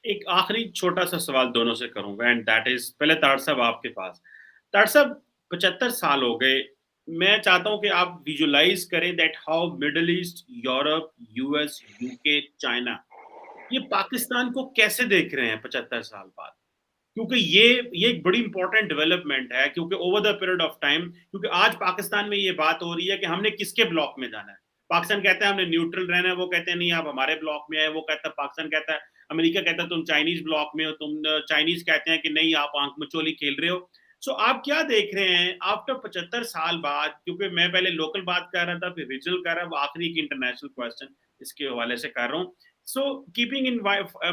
एक आखिरी छोटा-सा सवाल दोनों से करूँगा एंड दैट इज़ पहले तार साहब आपके पास। तार साहब 75 साल हो गए। मैं चाहता हूँ कि आप विजुअलाइज़ करें that how middle east, Europe, US, UK, China ये पाकिस्तान को कैसे देख रहे हैं 75 साल बाद? क्योंकि ये एक बड़ी इंपॉर्टेंट डेवलपमेंट है क्योंकि over the period of time क्योंकि आज पाकिस्तान में ये बात हो रही है कि हमने किसके ब्लॉक में जाना है। पाकिस्तान कहता है हमने न्यूट्रल रहना है, वो कहते हैं नहीं आप हमारे ब्लॉक में आए, वो कहता है पाकिस्तान कहता है अमेरिका कहता है तुम चाइनीज़ ब्लॉक में हो, तुम चाइनीज़ कहते हैं कि नहीं आप आँख मिचौली खेल रहे हो। सो आप क्या देख रहे हैं आफ्टर 75 साल बाद क्योंकि मैं पहले लोकल बात कर रहा था, फिर रीजनल कर रहा हूँ, आखिरी एक इंटरनेशनल क्वेश्चन इसके हवाले से कर रहा हूँ। So, keeping in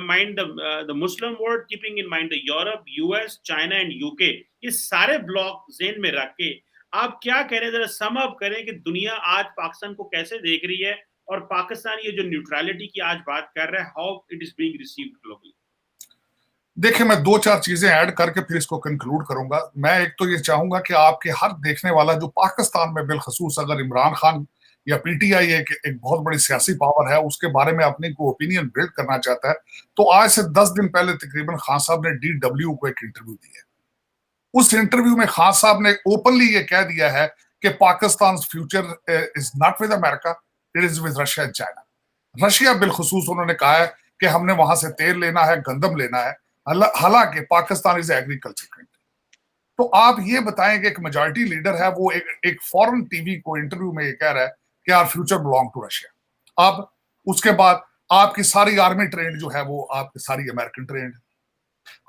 mind the Muslim world, keeping in mind the Europe, US, China and UK, ये सारे ब्लॉक ज़हन में रख के आप क्या कह रहे हैं, ज़रा सम अप करें कि दुनिया आज पाकिस्तान को कैसे देख रही है और पाकिस्तान ये जो न्यूट्रलिटी की आज बात कर रहा है, how it is being received globally. देखिए, मैं दो चार चीजें ऐड करके फिर इसको कंक्लूड करूंगा। मैं एक तो ये चाहूंगा कि आपके हर देखने वाला जो पाकिस्तान में बिलखसूस अगर इमरान खान या पीटीआई एक बहुत बड़ी सियासी पावर है उसके बारे में अपनी को ओपिनियन बिल्ड करना चाहता है, तो आज से 10 दिन पहले तकरीबन खान साहब ने DW को एक इंटरव्यू दिया। उस इंटरव्यू में खान साहब ने ओपनली ये कह दिया है कि Pakistan future is not with America, it is with Russia and China. Russia बिलखसूस उन्होंने कहा है कि हमने वहां से तेल लेना है, गंदम लेना है, हालांकि पाकिस्तान इज एग्रीकल्चर कंट्री। तो आप ये बताएं कि एक मेजॉरिटी लीडर है वो एक फॉरेन टीवी को इंटरव्यू में ये कह रहा है कि our future belong to Russia. अब उसके बाद आपकी सारी आर्मी ट्रेंड जो है वो आपकी सारी अमेरिकन ट्रेंड,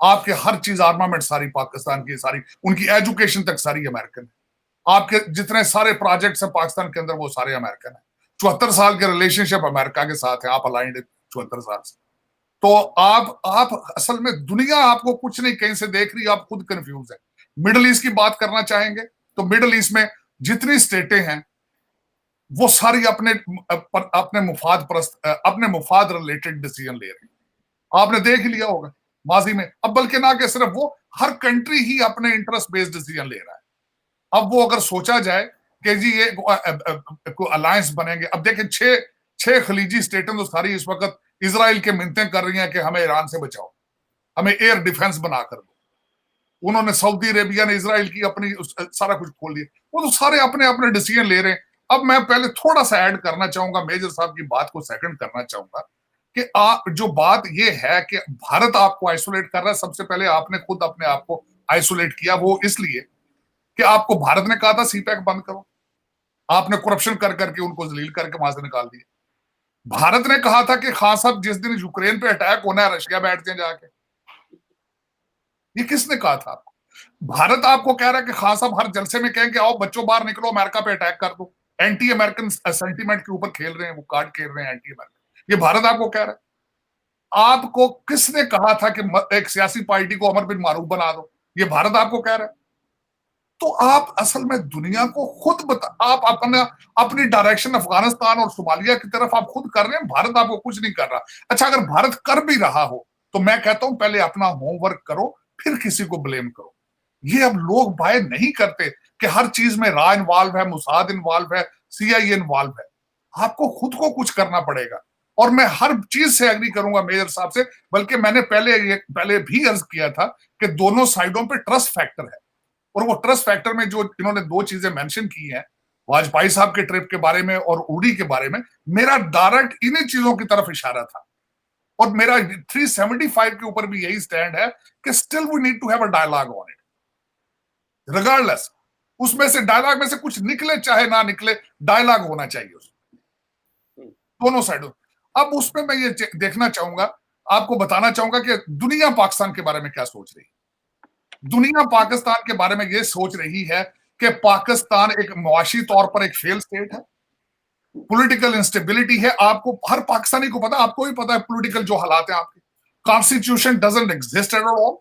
आपके हर चीज आर्मामेंट सारी पाकिस्तान की, सारी उनकी एजुकेशन तक सारी अमेरिकन है। आपके जितने सारे प्रोजेक्ट्स हैं पाकिस्तान के अंदर वो सारे अमेरिकन है। 74 साल के रिलेशनशिप अमेरिका के साथ है, आप अलाइंड 74 साल से। तो आप असल में दुनिया आपको कुछ नहीं कहीं से देख रही, आप खुद कंफ्यूज है। मिडल ईस्ट की बात करना चाहेंगे तो मिडल ईस्ट में जितनी स्टेटें हैं वो सारी अपने मुफाद रिलेटेड डिसीजन ले रही हैं। आपने देख लिया होगा माजी में। अब बल्कि ना कि सिर्फ वो, हर कंट्री ही अपने इंटरेस्ट बेस्ड डिसीजन ले रहा है। अब वो अगर सोचा जाए कि जी ये अलायंस बनेंगे, अब देखें छह खलीजी स्टेटें तो सारी इस वक्त इसराइल के मिन्नतें कर रही हैं कि हमें ईरान से बचाओ, हमें एयर डिफेंस बना कर दो। उन्होंने सऊदी अरेबिया ने इसराइल की अपनी सारा कुछ खोल दिया। वो तो सारे अपने अपने डिसीजन ले रहे हैं। अब मैं पहले थोड़ा सा ऐड करना चाहूंगा, मेजर साहब की बात को सेकंड करना चाहूंगा कि जो बात ये है कि भारत आपको आइसोलेट कर रहा है। सबसे पहले आपने खुद अपने आप को आइसोलेट किया, वो इसलिए कि आपको भारत ने कहा था सीपैक बंद करो, आपने करप्शन कर करके उनको जलील करके वहां से निकाल दिया। भारत ने कहा था कि खान साहब जिस दिन यूक्रेन पे अटैक होना है रशिया बैठ जाए जाके। ये किसने कहा था आपको? भारत आपको कह रहा है कि खान साहब हर जलसे में कहें कि आओ बच्चों बाहर निकलो, अमेरिका पे अटैक कर दो। एंटी अमेरिकन सेंटीमेंट के ऊपर खेल रहे हैं, वो कार्ड खेल रहे हैं एंटी अमेरिकन। ये भारत आपको कह रहा है। आपको किसने कहा था कि एक सियासी पार्टी को अमर बिन मारूफ बना दो? ये भारत आपको कह रहा है। तो आप असल में दुनिया को खुद आप अपनी डायरेक्शन अफगानिस्तान और सोमालिया की तरफ आप खुद कर रहे हैं। भारत आपको कुछ नहीं कर रहा। अच्छा, अगर भारत कर भी रहा हो तो मैं कहता हूं पहले अपना होमवर्क करो, फिर किसी को ब्लेम करो। ये अब लोग बाय नहीं करते कि हर चीज में रा इन्वॉल्व है, मुसाद इन्वॉल्व है, CIA इन्वॉल्व है। आपको खुद को कुछ करना पड़ेगा। और मैं हर चीज से एग्री करूंगा मेजर साहब से, बल्कि मैंने पहले भी अर्ज किया था कि दोनों साइडों पे ट्रस्ट फैक्टर है। और वो ट्रस्ट फैक्टर में जो इन्होंने दो चीजें मेंशन की हैं, वाजपेयी साहब के ट्रिप के बारे में और उड़ी के बारे में, मेरा डायरेक्ट इन्हीं चीजों की तरफ इशारा था। और मेरा 375 के ऊपर भी यही स्टैंड है कि still we need to have a dialogue on it. Regardless उसमें से डायलॉग में से कुछ निकले चाहे ना निकले, डायलॉग होना चाहिए उसमें दोनों साइडों। अब उसमें मैं ये देखना चाहूंगा, आपको बताना चाहूंगा कि दुनिया पाकिस्तान के बारे में क्या सोच रही है। दुनिया पाकिस्तान के बारे में यह सोच रही है कि पाकिस्तान एक मुआशी तौर पर एक फेल स्टेट है, पॉलिटिकल इंस्टेबिलिटी है। आपको हर पाकिस्तानी को पता, आपको भी पता है पॉलिटिकल जो हालात हैं आपके। Constitution doesn't exist at all.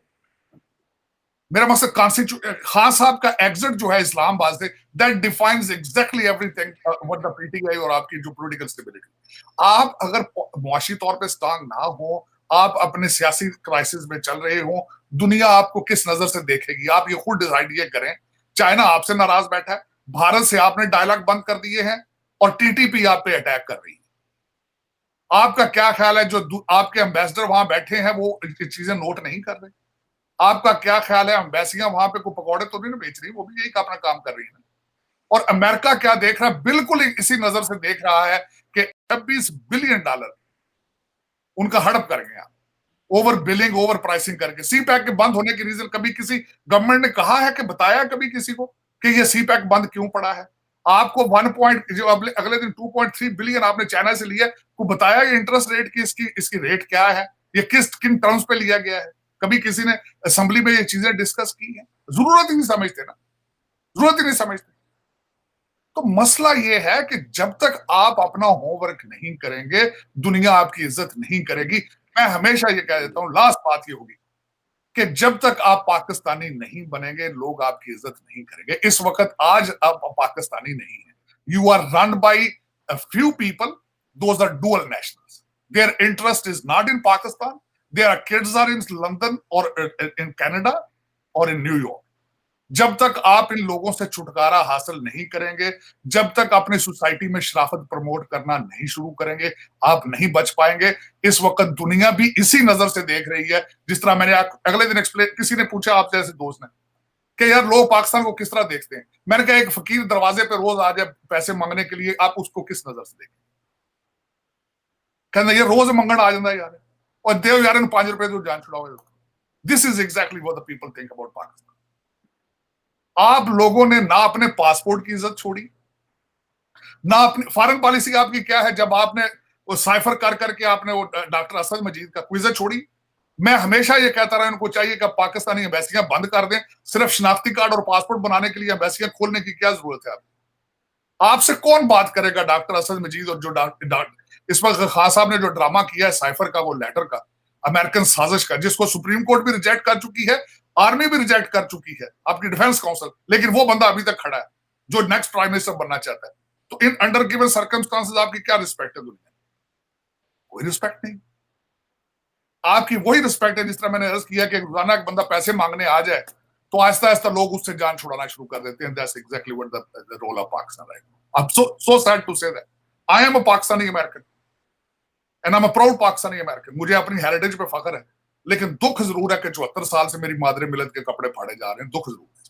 मेरा मकसद कॉन्स्टिट्यूशन, खान साहब का एग्जिट जो है इस्लामाबाद से, that defines exactly everything what the PTI और आपकी जो पॉलिटिकल स्टेबिलिटी। आप अगर मुआशी तौर पर स्ट्रांग ना हो, आप अपने सियासी क्राइसिस में चल रहे हो, दुनिया आपको किस नजर से देखेगी आप ये खुद डिसाइड ये करें। चाइना आपसे नाराज बैठा है, भारत से आपने डायलॉग बंद कर दिए हैं और TTP आप पे अटैक कर रही है। आपका क्या ख्याल है जो आपके एम्बेसडर वहां बैठे हैं वो चीजें नोट नहीं कर रहे? आपका क्या ख्याल है एम्बेसियां वहां पे कोई पकौड़े तो नहीं बेच रही, वो भी यही अपना काम कर रही है? और अमेरिका क्या देख रहा है? बिल्कुल इसी नजर से देख रहा है कि $26 बिलियन उनका हड़प कर गया, ओवर बिलिंग, ओवर प्राइसिंग करके। सी पैक के बंद होने की रीजन कभी किसी गवर्नमेंट ने कहा है कि बताया कभी किसी को कि ये सी पैक बंद क्यों पड़ा है? आपको 1 पॉइंट जो अगले दिन 2.3 बिलियन आपने चाइना से लिया, को बताया ये इंटरेस्ट रेट की इसकी रेट क्या है, ये किन टर्म्स पे लिया गया है? कभी किसी ने असेंबली में ये चीजें डिस्कस की है? जरूरत ही नहीं समझते ना, जरूरत ही नहीं समझते। तो मसला ये है कि जब तक आप अपना होमवर्क नहीं करेंगे, दुनिया आपकी इज्जत नहीं करेगी। मैं हमेशा ये कह देता हूं, लास्ट बात ये होगी कि जब तक आप पाकिस्तानी नहीं बनेंगे, लोग आपकी इज्जत नहीं करेंगे। इस वक्त आज आप पाकिस्तानी नहीं है। You are run by a few people, those are dual nationals. Their interest is not in Pakistan, their kids are in London और इन कनाडा और इन न्यूयॉर्क। जब तक आप इन लोगों से छुटकारा हासिल नहीं करेंगे, जब तक अपनी सोसाइटी में शराफत प्रमोट करना नहीं शुरू करेंगे, आप नहीं बच पाएंगे। इस वक्त दुनिया भी इसी नजर से देख रही है। जिस तरह मैंने अगले दिन एक्सप्लेन, किसी ने पूछा आप जैसे दोस्त ने कि यार लोग पाकिस्तान को किस तरह देखते हैं। मैंने कहा एक फकीर दरवाजे पे रोज आ जाए पैसे मांगने के लिए, आप उसको किस नजर से देखें? कहना ये रोज मंगण आ जाता यार, और देव यार इन ₹5 तो जान छुड़ाओ। This is exactly what the people think about Pakistan. आप लोगों ने ना अपने पासपोर्ट की इज्जत छोड़ी, ना अपनी फॉरेन पॉलिसी आपकी क्या है जब आपने वो साइफर कर करके आपने वो डॉक्टर असद मजीद का क्विज छोड़ी। मैं हमेशा ये कहता रहा, इनको चाहिए कि पाकिस्तानी एम्बेसियां बंद कर दें। सिर्फ शनाख्ती कार्ड और पासपोर्ट बनाने के लिए एम्बेसियां खोलने की क्या जरूरत है? आपसे कौन बात करेगा डॉक्टर असद मजीद? और जो इस वक्त खान साहब ने जो ड्रामा किया है साइफर का, वो लेटर का, अमेरिकन साजिश का, जिसको सुप्रीम कोर्ट भी रिजेक्ट कर चुकी है, आर्मी भी रिजेक्ट कर चुकी है, आपकी डिफेंस काउंसिल, लेकिन वो बंदा अभी तक खड़ा है जो नेक्स्ट प्राइम मिनिस्टर बनना चाहता है। तो इन अंडर गिवन सर्कमस्टांसेस आपकी क्या रिस्पेक्ट है दुनिया? कोई रिस्पेक्ट नहीं। आपकी वही रिस्पेक्ट है जिस तरह मैंने अर्ज किया कि रोजाना एक बंदा पैसे मांगने आ जाए तो आहिस्ता आहिस्ता लोग उससे जान छुड़ाना शुरू कर देते हैं। That's exactly what the role of Pakistan right now. I'm so sad to say that. I am a Pakistani American and I'm a proud Pakistani American. मुझे अपनी हेरिटेज पे फख्र है, लेकिन दुख जरूर है कि 74 साल से मेरी मादरे मिलत के कपड़े फाड़े जा रहे हैं। दुख जरूर है।